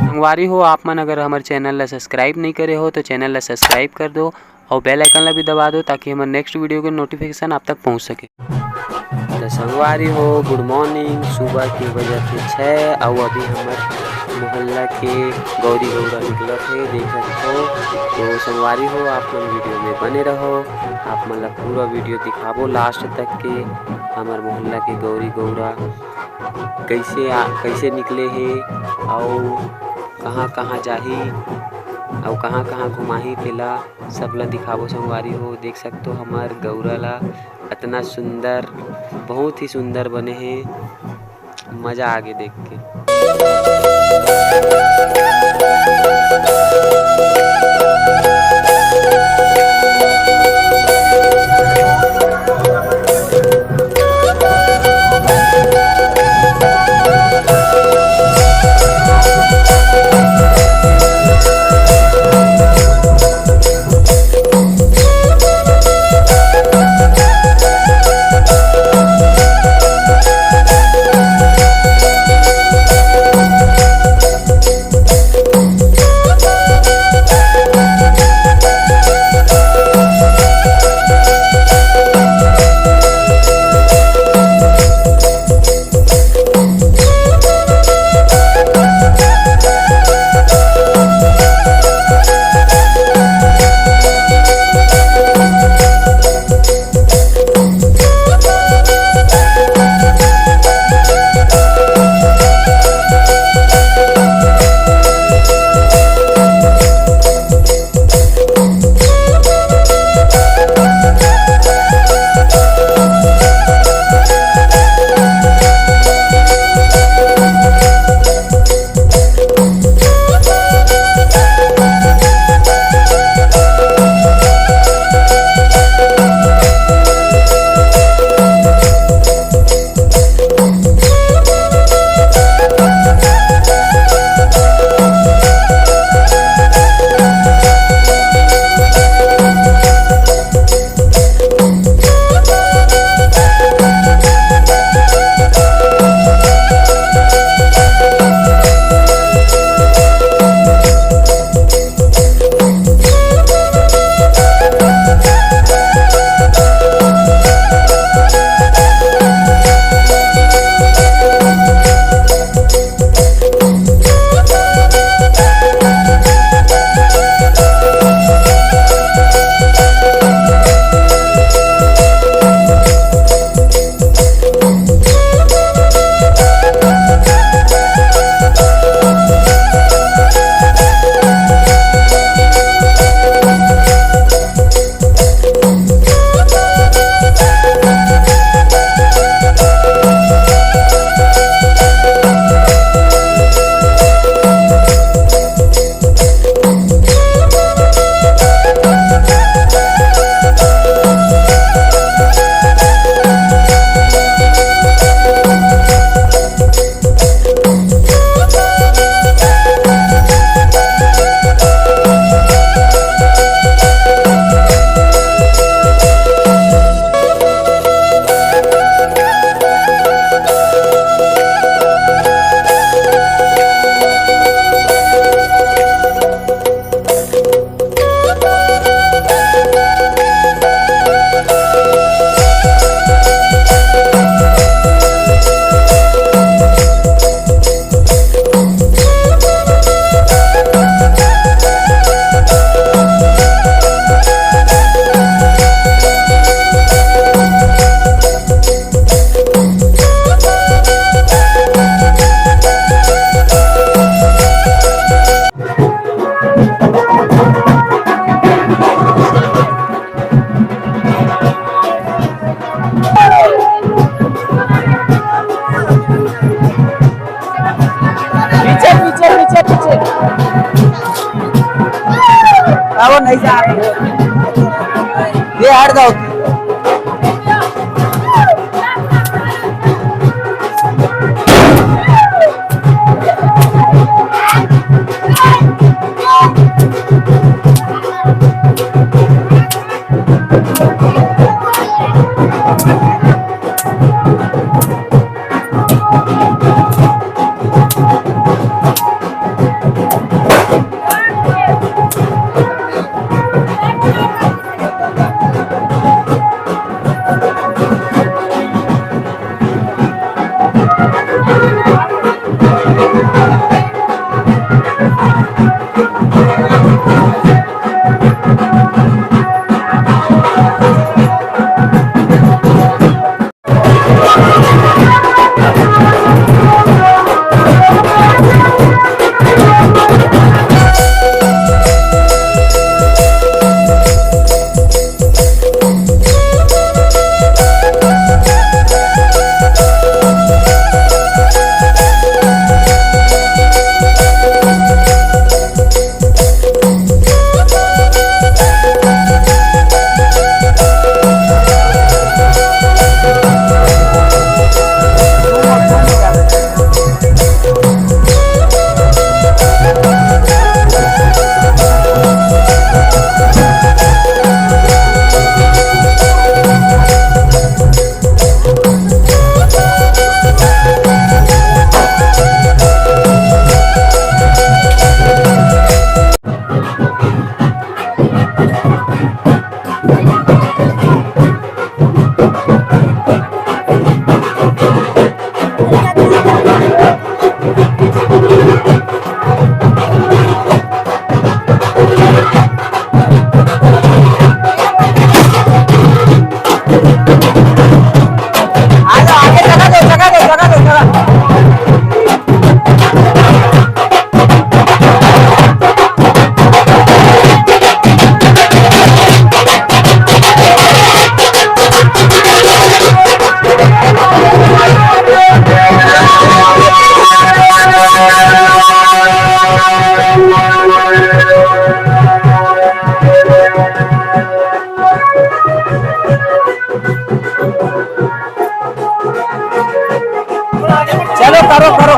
संगवारी हो, आप मन अगर हमारे चैनल ला सब्सक्राइब नहीं करे हो तो चैनल ला सब्सक्राइब कर दो और बेल आइकन ला भी दबा दो ताकि हमारे नेक्स्ट वीडियो के नोटिफिकेशन आप तक पहुंच सके। तो संगवारी हो, गुड मॉर्निंग। सुबह के बजे थे 6 और अभी हमारे मोहल्ला के गौरी गौरा निकला थे, देख सकते हो। तो संगवारी हो, आप मन वीडियो में बने रहो, आप मन ला पूरा वीडियो दिखाबो लास्ट तक के हमारे मोहल्ला के गौरी गौरा कैसे निकले हे और कहाँ कहाँ जाही और कहाँ कहाँ घुमाही तेला सब ला दिखाबो। संगवारी हो, देख सकते हो हमार गौरा ला इतना सुंदर, बहुत ही सुंदर बने हैं, मजा आगे देख के। वो नहीं जा ये हट जाओ चलो करो करो।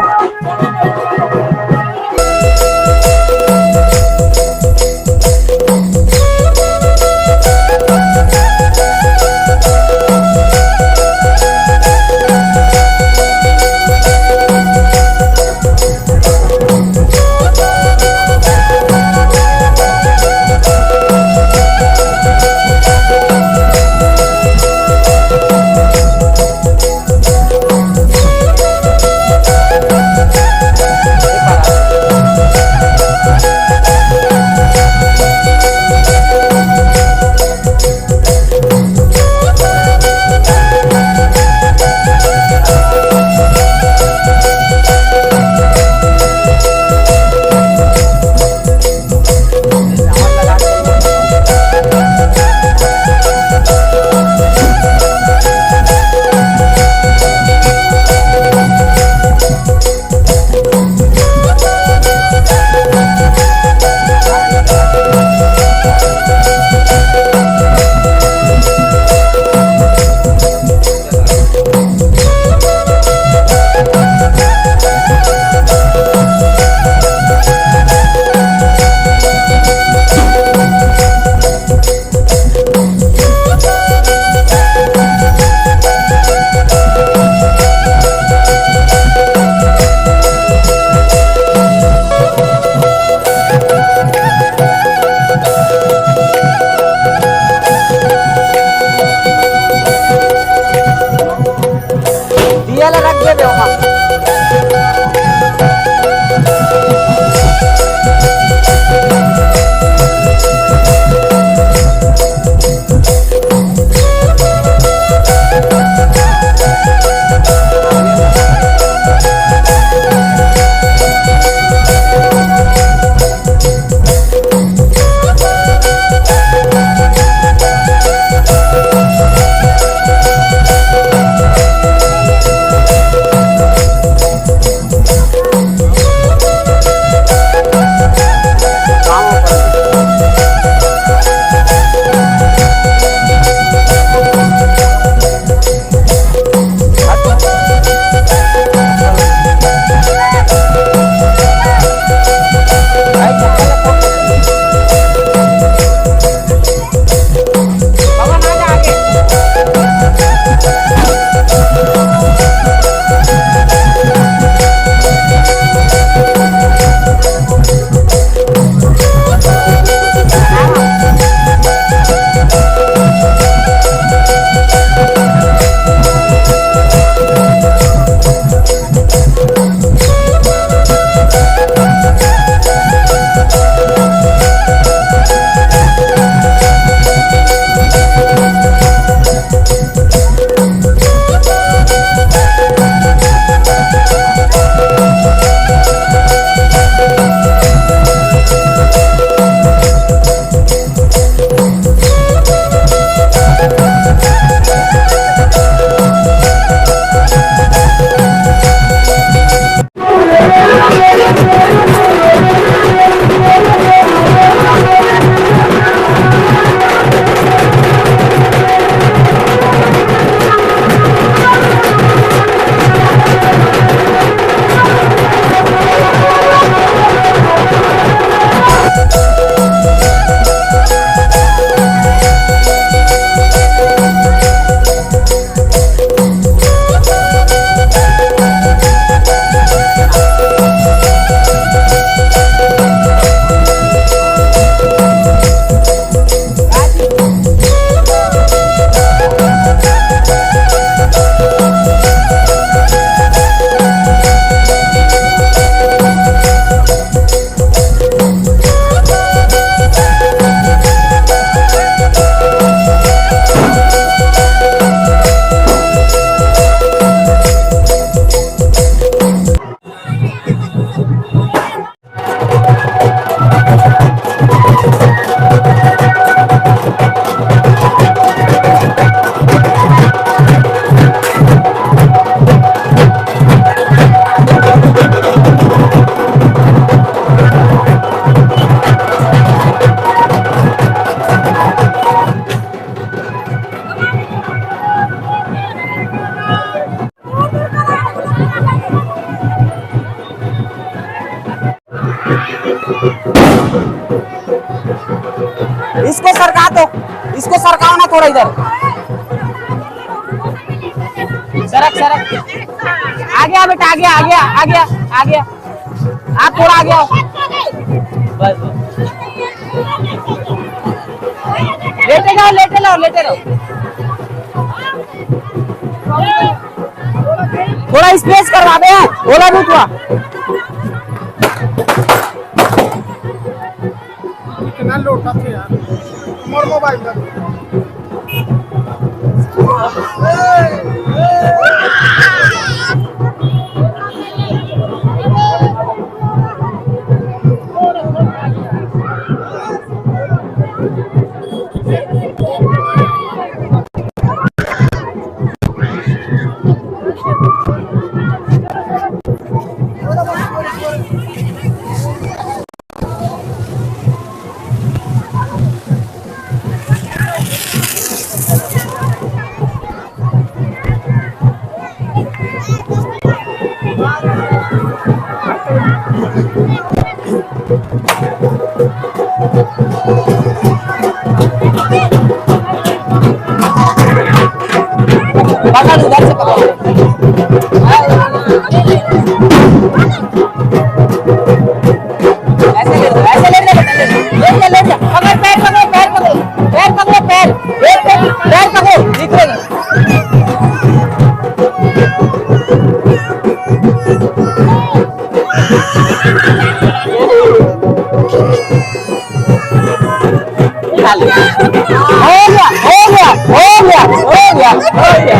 इसको सरका दो, इसको सरकाओ ना थोड़ा इधर। सरक सरक, आ गया बेटा, आ गया आ गया आ गया आ गया, आप थोड़ा आ गया। बस लेटे जाओ लेटे जाओ लेटे रहो, थोड़ा स्पेस करवा दे, बोला भी हुआ। कितना लोटा थे यार, मोर मोबाइल पर पकड़ उधर से पकड़, ऐसे ले ले बेटा, ले ले पकड़, पैर पकड़ो पैर पकड़ो पैर पकड़ो, पैर पैर पकड़ो, दिख रही हो गया हो गया हो गया हो गया हो गया।